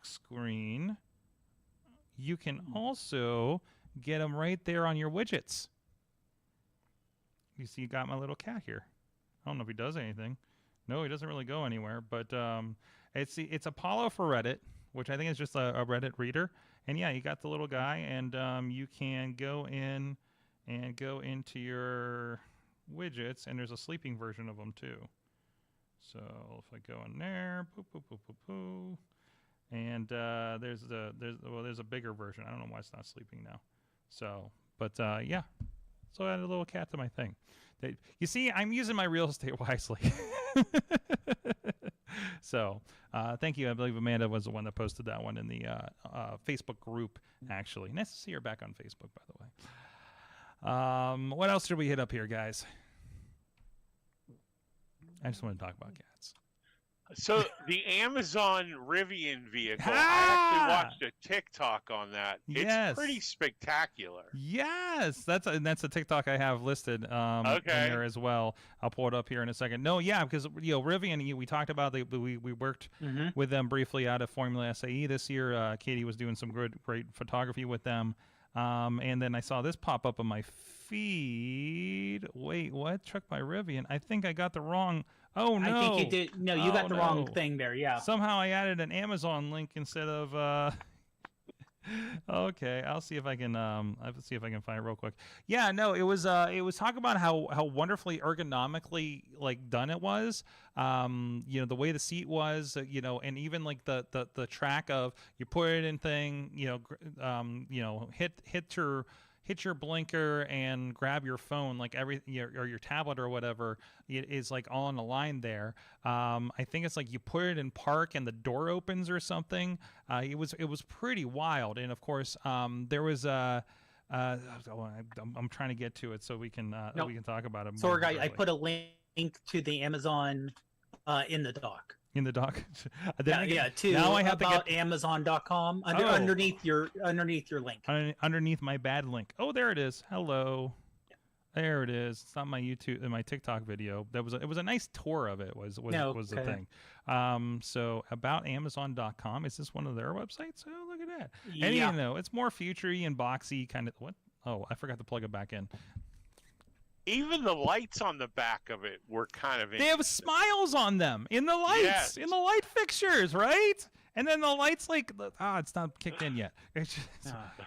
screen, you can also get them right there on your widgets. you see, you got my little cat here. I don't know if he does anything. No, he doesn't really go anywhere. But it's Apollo for Reddit, which I think is just a Reddit reader. And yeah, you got the little guy, and you can go in and go into your widgets, and there's a sleeping version of them too. So if I go in there, poo poo poo poo poo, and there's a bigger version. I don't know why it's not sleeping now. So, but yeah, so I added a little cat to my thing. You see, I'm using my real estate wisely. So, thank you. I believe Amanda was the one that posted that one in the Facebook group. Actually, nice to see her back on Facebook, by the way. What else should we hit up here, guys? I just want to talk about cats. So the Amazon Rivian vehicle, I actually watched a TikTok on that. It's pretty spectacular. Yes, that's a TikTok I have listed in there as well. I'll pull it up here in a second. No, yeah, because Rivian, we talked about we worked with them briefly out of Formula SAE this year. Katie was doing some great photography with them, and then I saw this pop up on my feed. Wait, what? Truck by Rivian? I think I got the wrong. Oh no! I think you did. No, you got the wrong thing there. Yeah. Somehow I added an Amazon link instead of. Okay, I'll see if I can. I'll see if I can find it real quick. Yeah, no, it was talk about how wonderfully ergonomically done it was. The way the seat was, and even the track of you put it in thing, hit your blinker and grab your phone, or your tablet or whatever. It is all on the line there. I think it's you put it in park and the door opens or something. It was pretty wild. And of course, there was I'm trying to get to it so we can talk about it. Sorg, I put a link to the Amazon in the doc. In the doc. Now I have to get Amazon.com underneath your link. Underneath my bad link. Oh, there it is. Hello. There it is. It's not my YouTube and my TikTok video. It was a nice tour of it. Was the thing. So about Amazon.com. Is this one of their websites? Oh, look at that. Yeah. And it's more future-y and boxy kind of. What? Oh, I forgot to plug it back in. Even the lights on the back of it were kind of They have smiles on them in the lights, in the light fixtures, right? And then the lights it's not kicked in yet. And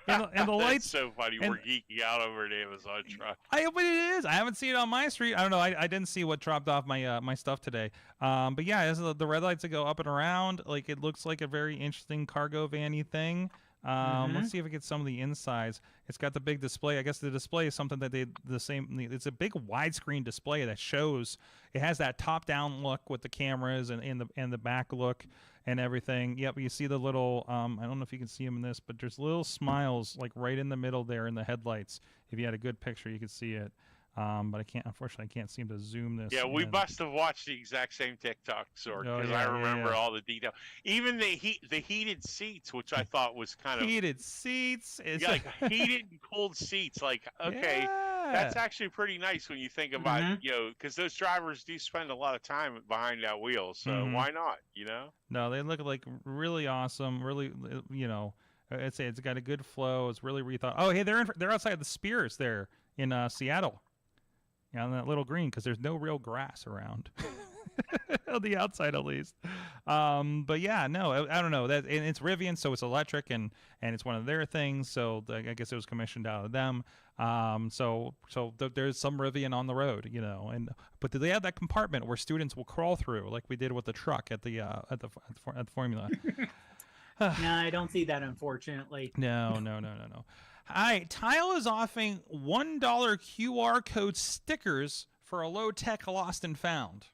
the lights. That's so funny. We're geeking out over an Amazon truck. But it is. I haven't seen it on my street. I don't know. I didn't see what dropped off my my stuff today. But yeah, the red lights that go up and around. It looks like a very interesting cargo van-y thing. Let's see if we get some of the insides. It's got the big display. I guess the display is something that it's a big widescreen display that shows. It has that top-down look with the cameras and the back look and everything. Yep, you see the little. I don't know if you can see them in this, but there's little smiles right in the middle there in the headlights. If you had a good picture, you could see it. But unfortunately, I can't seem to zoom this. Yeah, we must have watched the exact same TikTok, Sorg, because I remember all the detail. Even the heated seats, which I thought was kind of heated seats. Heated and cold seats. That's actually pretty nice when you think about it, because those drivers do spend a lot of time behind that wheel. So why not? No, they look really awesome. Really, I'd say it's got a good flow. It's really rethought. Oh, hey, they're outside the Spears there in Seattle. On that little green, because there's no real grass around on the outside at least. But yeah, no, I don't know that, and it's Rivian, so it's electric, and it's one of their things. So I guess it was commissioned out of them. So there's some Rivian on the road, but do they have that compartment where students will crawl through, like we did with the truck at the Formula? No, I don't see that, unfortunately. No. All right, Tile is offering $1 QR code stickers for a low-tech lost and found.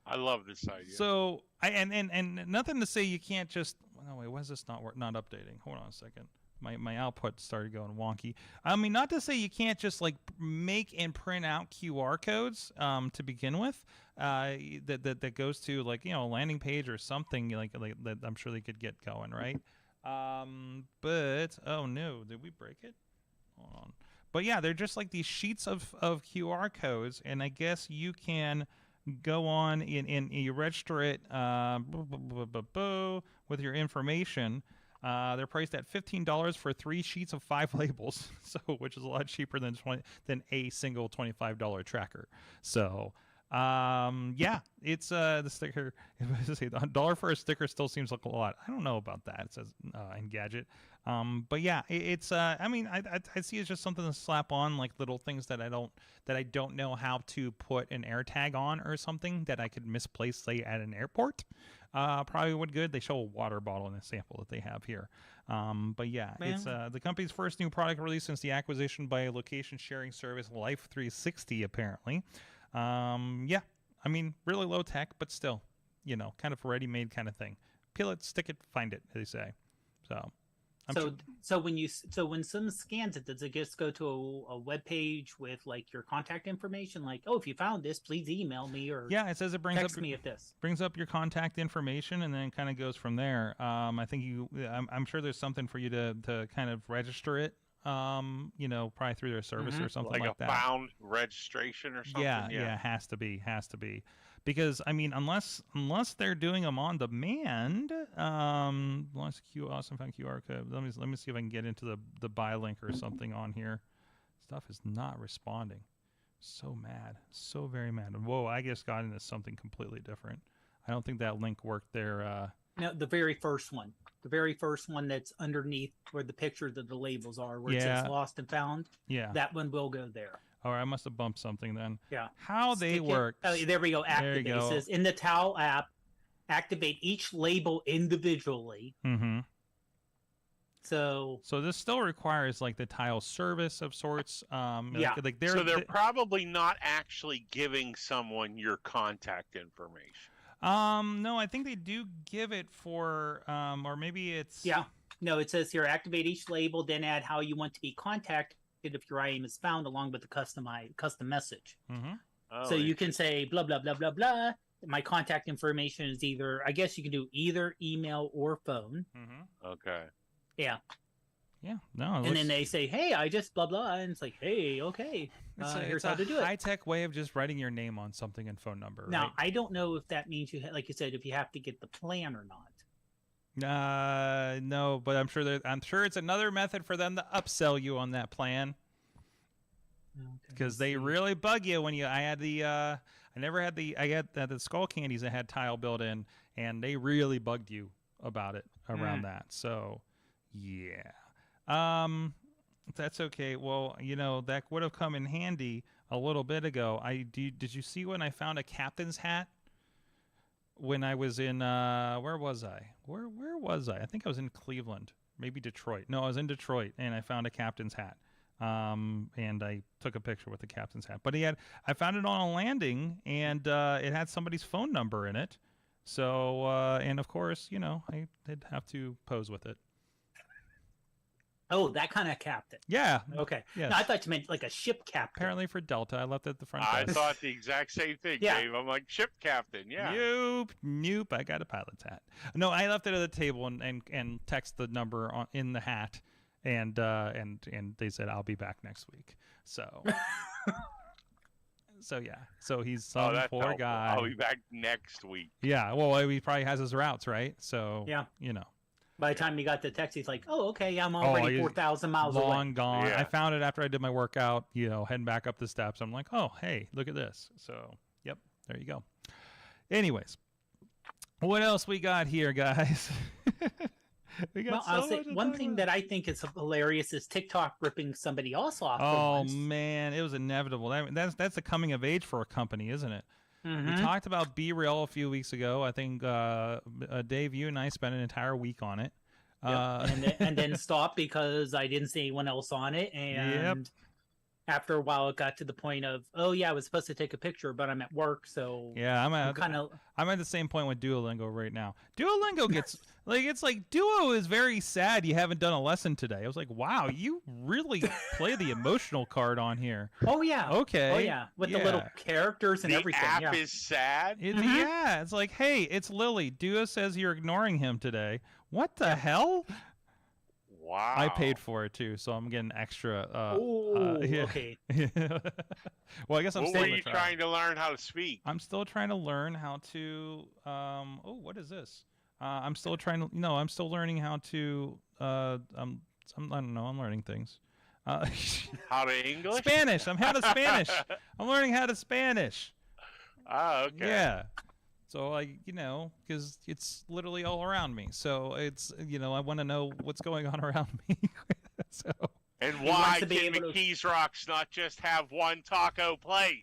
I love this idea. So, and nothing to say you can't just. Oh wait, why is this not updating? Hold on a second. My output started going wonky. I mean, not to say you can't just make and print out QR codes to begin with. That goes to a landing page or something that I'm sure they could get going, right? But oh no, did we break it? Hold on. But yeah, they're just these sheets of QR codes, and I guess you can go on and you register it with your information. They're priced at $15 for 3 sheets of 5 labels, so which is a lot cheaper than a single $25 tracker. So, yeah, it's the sticker. If I just say $1 for a sticker still seems like a lot. I don't know about that. It says Engadget. But yeah, it's I mean, I see it's just something to slap on, like little things that I don't know how to put an AirTag on or something that I could misplace, say, at an airport. Probably would good. They show a water bottle in a sample that they have here. But yeah, it's the company's first new product release since the acquisition by a location sharing service Life 360, apparently. Yeah, I mean, really low tech, but still, kind of ready-made kind of thing. Peel it, stick it, find it, they say. So. So when someone scans it, does it just go to a web page with like your contact information? Like, oh, if you found this, please email me or it says it text me at this. Brings up your contact information and then kind of goes from there. I think I'm sure there's something for you to kind of register it. Probably through their service or something like that. Like a found registration or something. Yeah, has to be. Because I mean, unless they're doing them on demand, awesome found QR code. Let me see if I can get into the buy link or something on here. Stuff is not responding. So mad, so very mad. Whoa, I just got into something completely different. I don't think that link worked there. No, the very first one that's underneath where the pictures of the labels are, where it says lost and found. Yeah, that one will go there. All right, I must have bumped something then. Yeah. How they work. Oh, there we go. Activate. It says in the Tile app, activate each label individually. Mm-hmm. So this still requires like the Tile service of sorts. Yeah. So they're probably not actually giving someone your contact information. No, I think they do give it for, or maybe it's. Yeah. No, it says here, activate each label, then add how you want to be contacted if your item is found, along with the custom message. Mm-hmm. So you can say blah blah blah blah blah. My contact information is either, I guess you can do either email or phone. Mm-hmm. Okay. Yeah. No. And then they say, hey, I just blah blah, and it's like, hey, okay. Here's how to do it. High-tech way of just writing your name on something and phone number. Now, right? I don't know if that means like you said, if you have to get the plan or not. No, but I'm sure it's another method for them to upsell you on that plan. Because they really bug you when I had the skull candies that had Tile built in, and they really bugged you about it around that. So, yeah. That's okay. Well, that would have come in handy a little bit ago. Did you see when I found a captain's hat? When I was in where was I? Where was I? I think I was in Cleveland, maybe Detroit. No, I was in Detroit, and I found a captain's hat. And I took a picture with the captain's hat. But I found it on a landing, and it had somebody's phone number in it. So, and of course, I did have to pose with it. Oh, that kind of captain. Yeah. Okay. Yes. No, I thought you meant like a ship captain. Apparently for Delta, I left it at the front I desk. thought the exact same thing, Dave. I'm like, ship captain, yeah. Nope. I got a pilot's hat. No, I left it at the table and text the number in the hat, and they said I'll be back next week. So. So yeah, so he's some poor helpful. guy. I'll be back next week. Yeah, well, he probably has his routes, right? So yeah, By the time he got the text, he's like, "Oh, okay, I'm already 4,000 miles away." Long gone. Yeah. I found it after I did my workout. Heading back up the steps. I'm like, "Oh, hey, look at this." So, yep, there you go. Anyways, what else we got here, guys? I'll say one thing that I think is hilarious is TikTok ripping somebody else off. Oh man, it was inevitable. That's a coming of age for a company, isn't it? Mm-hmm. We talked about B-Rail a few weeks ago. I think Dave, you and I spent an entire week on it. Yep. and then stopped because I didn't see anyone else on it. And after a while, it got to the point of, oh yeah, I was supposed to take a picture, but I'm at work, so yeah, I'm at the same point with Duolingo right now. Duolingo gets it's like Duo is very sad you haven't done a lesson today. I was like, wow, you really play the emotional card on here. Oh yeah. Okay. Oh yeah, with the little characters and everything. The app is sad. Yeah, it's like, hey, it's Lily. Duo says you're ignoring him today. What the hell? Wow. I paid for it too, so I'm getting extra. Okay. Well, I guess I'm still. What were you trying to learn how to speak? I'm still trying to learn how to. What is this? I'm still trying to. No, I'm still learning how to. I don't know. I'm learning things. How to English? Spanish. I'm how to Spanish. I'm learning how to Spanish. Oh, okay. Yeah. So because it's literally all around me. So it's I want to know what's going on around me. So. And why can McKees Rocks not just have one taco place?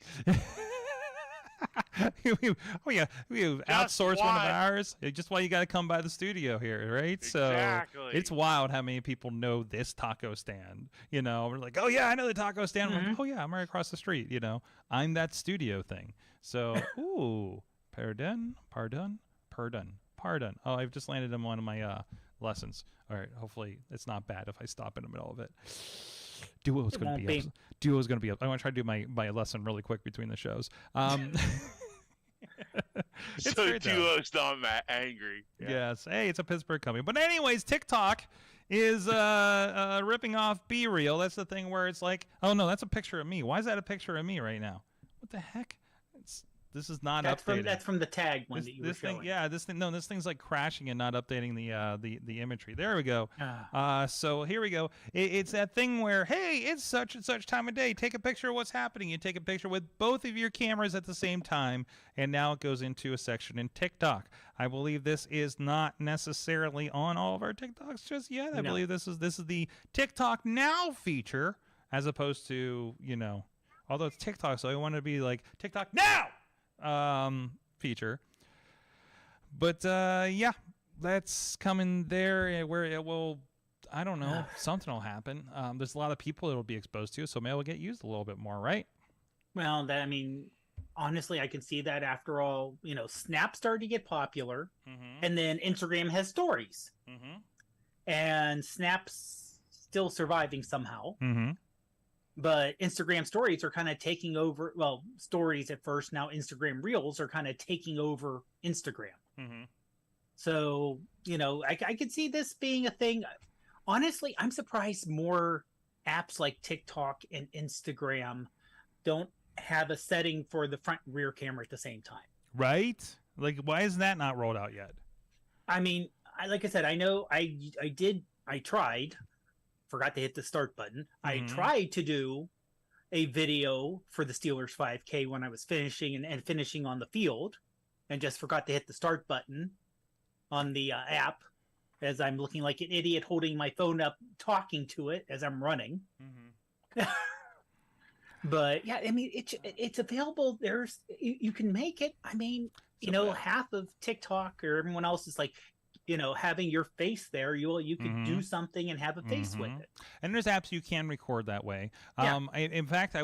we outsource one of ours. It's just why you got to come by the studio here, right? Exactly. So it's wild how many people know this taco stand. We're like, oh yeah, I know the taco stand. Mm-hmm. Like, oh yeah, I'm right across the street. I'm that studio thing. So ooh, pardon. Oh, I've just landed in one of my lessons. All right, hopefully it's not bad if I stop in the middle of it. Duo's going to be up. Duo's going to be up. I want to try to do my lesson really quick between the shows. So Duo's not angry. Yeah. Yes. Hey, it's a Pittsburgh company. But anyways, TikTok is ripping off Be Real. That's the thing where it's like, oh no, that's a picture of me. Why is that a picture of me right now? What the heck? This is not updated. That's from the tag one that you were showing. This thing's like crashing and not updating the imagery. There we go. So here we go. It's that thing where, hey, it's such and such time of day. Take a picture of what's happening. You take a picture with both of your cameras at the same time, and now it goes into a section in TikTok. I believe this is not necessarily on all of our TikToks just yet. I believe this is the TikTok Now feature, as opposed to although it's TikTok, so I want to be like TikTok Now feature. But yeah, that's coming there where it will, I don't know, something will happen. There's a lot of people it'll be exposed to, so maybe it'll get used a little bit more, right? Well, honestly, I can see that after all, Snap started to get popular, and then Instagram has stories, and Snap's still surviving somehow. But Instagram stories are kind of taking over. Well, stories at first, now Instagram Reels are kind of taking over Instagram. So, I could see this being a thing. Honestly, I'm surprised more apps like TikTok and Instagram don't have a setting for the front and rear camera at the same time. Right? Like, why is that not rolled out yet? I mean, like I said, I know I tried. Forgot to hit the start button. I tried to do a video for the Steelers 5K when I was finishing and finishing on the field, and just forgot to hit the start button on the app as I'm looking like an idiot holding my phone up, talking to it as I'm running. But yeah, I mean, it's available. You can make it. I mean, half of TikTok or everyone else is like, having your face there, you could do something and have a face with it. And there's apps you can record that way. Yeah. In fact, I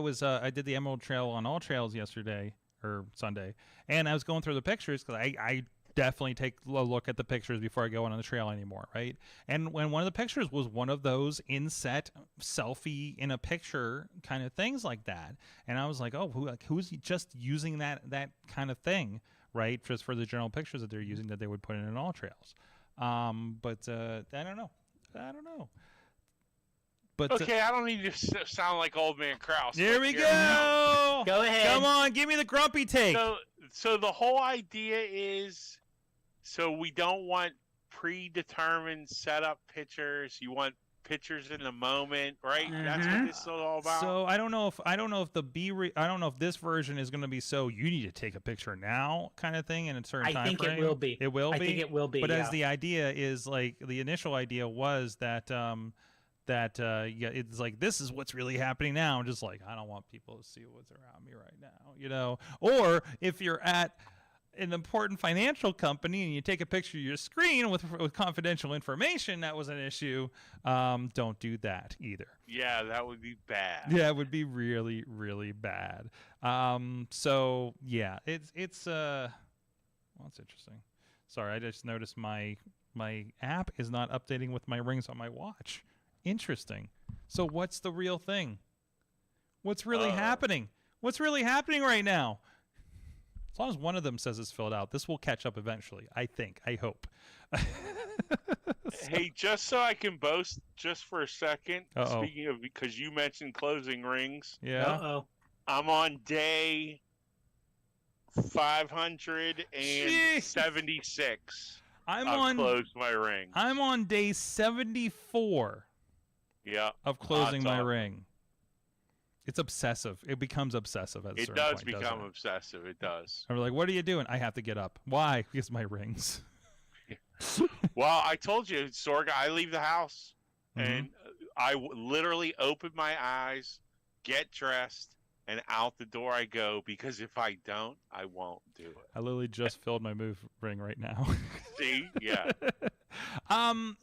did the Emerald Trail on All Trails yesterday or Sunday, and I was going through the pictures because I definitely take a look at the pictures before I go on the trail anymore, right? And when one of the pictures was one of those inset selfie in a picture kind of things like that, and I was like, oh, who's just using that kind of thing, right? Just for the general pictures that they're using that they would put in All Trails. But I don't know. But okay, I don't need to sound like old man Krause. There we go. Go ahead. Come on, give me the grumpy take. So the whole idea is, so we don't want predetermined setup pictures. You want pictures in the moment, right? That's what this is all about. So I don't know if I don't know if this version is going to be so you need to take a picture now kind of thing in a certain time frame. I think it will be. It will be. I think it will be. But as the idea is like the initial idea was that it's like this is what's really happening now. I'm just like I don't want people to see what's around me right now, Or if you're at an important financial company and you take a picture of your screen with confidential information, that was an issue. Don't do that either. Yeah, that would be bad. Yeah, it would be really, really bad. So yeah, it's well, it's interesting. Sorry, I just noticed my app is not updating with my rings on my watch. Interesting. So what's the real thing? What's really happening? What's really happening right now? As long as one of them says it's filled out, this will catch up eventually. I think. I hope. Hey, just so I can boast just for a second, Uh-oh. Speaking of, because you mentioned closing rings. Yeah. Uh-oh. I'm on day 576. I've closed my ring. I'm on day 74. Yeah. Of closing my ring. It's obsessive. It becomes obsessive at a certain point. It does become obsessive. It does. I'm like, what are you doing? I have to get up. Why? Because my rings. Well, I told you, Sorg, I leave the house and I literally open my eyes, get dressed, and out the door I go, because if I don't, I won't do it. I literally just filled my move ring right now. See? Yeah.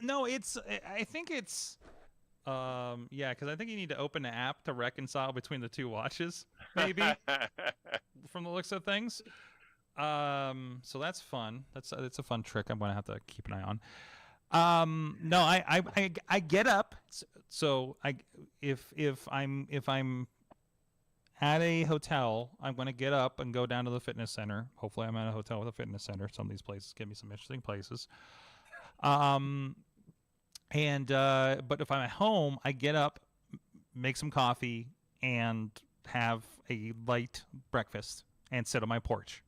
No, I think it's yeah, because I think you need to open an app to reconcile between the two watches, maybe, from the looks of things. So that's fun. It's a fun trick. I'm gonna have to keep an eye on. No, I get up. So if I'm at a hotel, I'm gonna get up and go down to the fitness center. Hopefully, I'm at a hotel with a fitness center. Some of these places give me some interesting places. But if I'm at home, I get up, make some coffee, and have a light breakfast and sit on my porch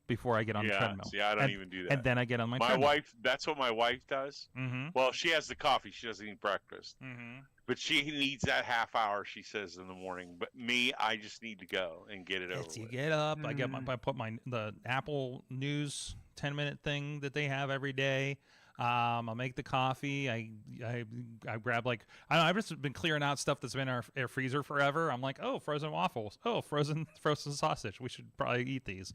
before I get on the treadmill. See, I don't even do that. And then I get on my treadmill. Wife, that's what my wife does. Mm-hmm. Well, she has the coffee. She doesn't eat breakfast. Mm-hmm. But she needs that half hour, she says, in the morning. But me, I just need to go and get it over with. You get up, I put the Apple News 10-minute thing that they have every day. I'll make the coffee. I grab I've just been clearing out stuff that's been in our air freezer forever. I'm like, oh, frozen waffles. Oh, frozen sausage. We should probably eat these,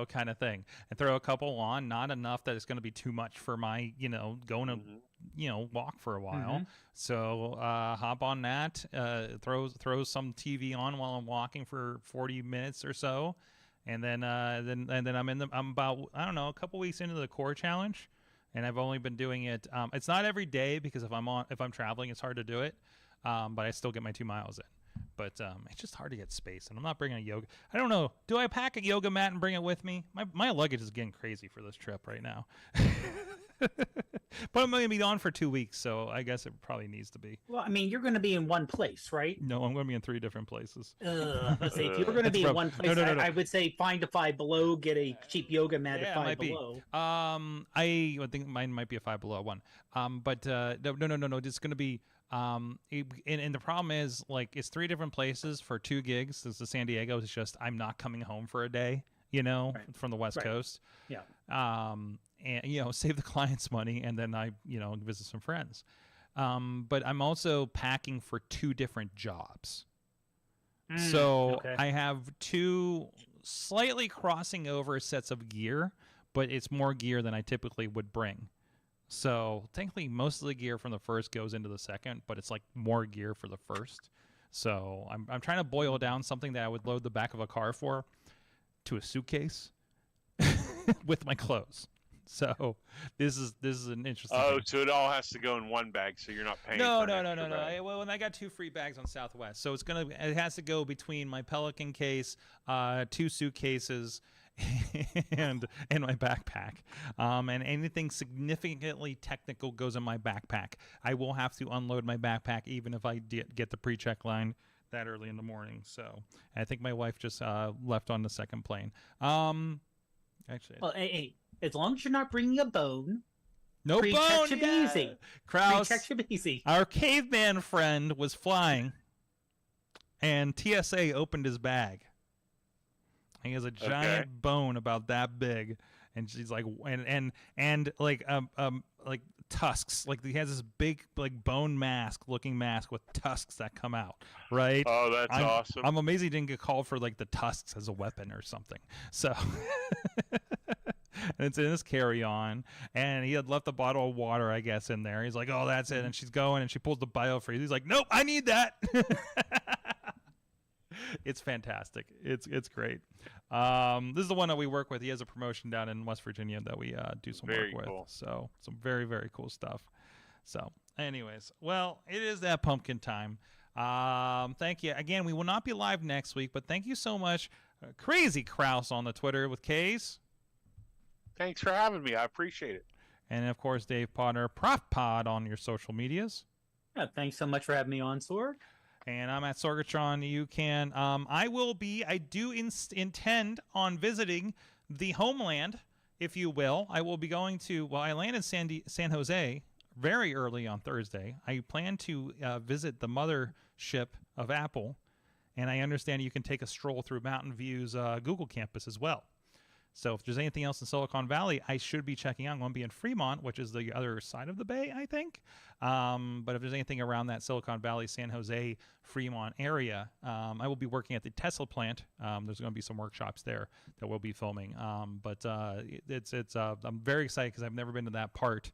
kind of thing. And throw a couple on, not enough that it's going to be too much for my, going to, walk for a while. Mm-hmm. So hop on that. Throw some TV on while I'm walking for 40 minutes or so, and then I'm about a couple weeks into the core challenge. And I've only been doing it. It's not every day because if I'm traveling, it's hard to do it. But I still get my 2 miles in. But it's just hard to get space, and I'm not bringing a yoga. I don't know. Do I pack a yoga mat and bring it with me? My luggage is getting crazy for this trip right now. But I'm going to be gone for 2 weeks, so I guess it probably needs to be. Well, I mean, you're going to be in one place, right? No, I'm going to be in 3 different places. Let's say if you were going to be in one place, no. I would say find a Five Below, get a cheap yoga mat at Five Below. I think mine might be a Five Below one. But no. It's going to be. And the problem is, it's 3 different places for 2 gigs. This is San Diego. It's just I'm not coming home for a day, from the West Coast. Yeah. And save the clients money, and then I visit some friends. But I'm also packing for 2 different jobs. So I have 2 slightly crossing over sets of gear, but it's more gear than I typically would bring. So technically most of the gear from the first goes into the second, but it's more gear for the first. So I'm trying to boil down something that I would load the back of a car for to a suitcase with my clothes. So this is an interesting thing. So it all has to go in one bag, so you're not paying No. Well, I got 2 free bags on Southwest, so it has to go between my Pelican case, 2 suitcases, and my backpack. And anything significantly technical goes in my backpack. I will have to unload my backpack even if I get the pre-check line that early in the morning. So I think my wife just left on the second plane. Actually, well, hey, as long as you're not bringing a bone. No bone. Should be easy. Kraus, pre-check should be easy. Our caveman friend was flying, and TSA opened his bag. He has a giant bone about that big, and she's like, and like tusks. He has this big bone looking mask with tusks that come out. Right? Oh, that's awesome. I'm amazed he didn't get called for the tusks as a weapon or something. So. And it's in his carry-on, and he had left a bottle of water, I guess, in there. He's like, oh, that's it. And she's going, and she pulls the biofreeze. He's like, nope, I need that. It's fantastic. It's great. This is the one that we work with. He has a promotion down in West Virginia that we do some work with. So some very, very cool stuff. So anyways, well, it is that pumpkin time. Thank you. Again, we will not be live next week, but thank you so much. Crazy Kraus on the Twitter with K's. Thanks for having me. I appreciate it. And, of course, Dave Potter, Prof Pod on your social medias. Yeah, thanks so much for having me on, Sorg. And I'm at Sorgatron. You can. I do intend on visiting the homeland if you will. I will be going to. Well, I land in San Jose very early on Thursday. I plan to visit the mothership of Apple, and I understand you can take a stroll through Mountain View's Google campus as well. So if there's anything else in Silicon Valley, I should be checking out. I'm going to be in Fremont, which is the other side of the bay, I think. But if there's anything around that Silicon Valley, San Jose, Fremont area, I will be working at the Tesla plant. There's going to be some workshops there that we'll be filming. I'm very excited because I've never been to that part.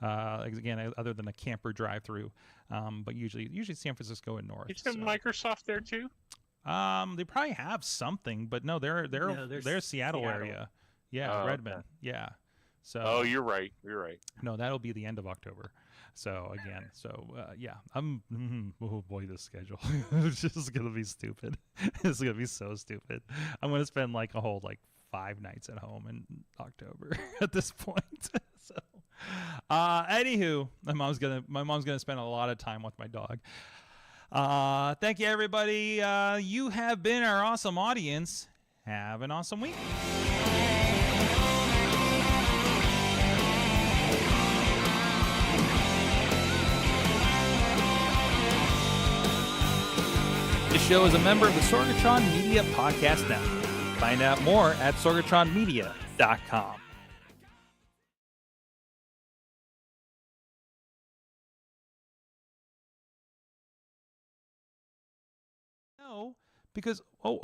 Again, other than a camper drive-through, but usually San Francisco and north. Is there Microsoft there too? They probably have something, but no, they're Seattle area. Yeah, Redmond. Okay. Yeah. So. You're right. You're right. No, that'll be the end of October. So again, yeah, oh boy, this schedule is just gonna be stupid. It's gonna be so stupid. I'm gonna spend like a whole 5 nights at home in October at this point. So, anywho, my mom's gonna spend a lot of time with my dog. Thank you, everybody. You have been our awesome audience. Have an awesome week. This show is a member of the Sorgatron Media Podcast Network. Find out more at sorgatronmedia.com. No, because no.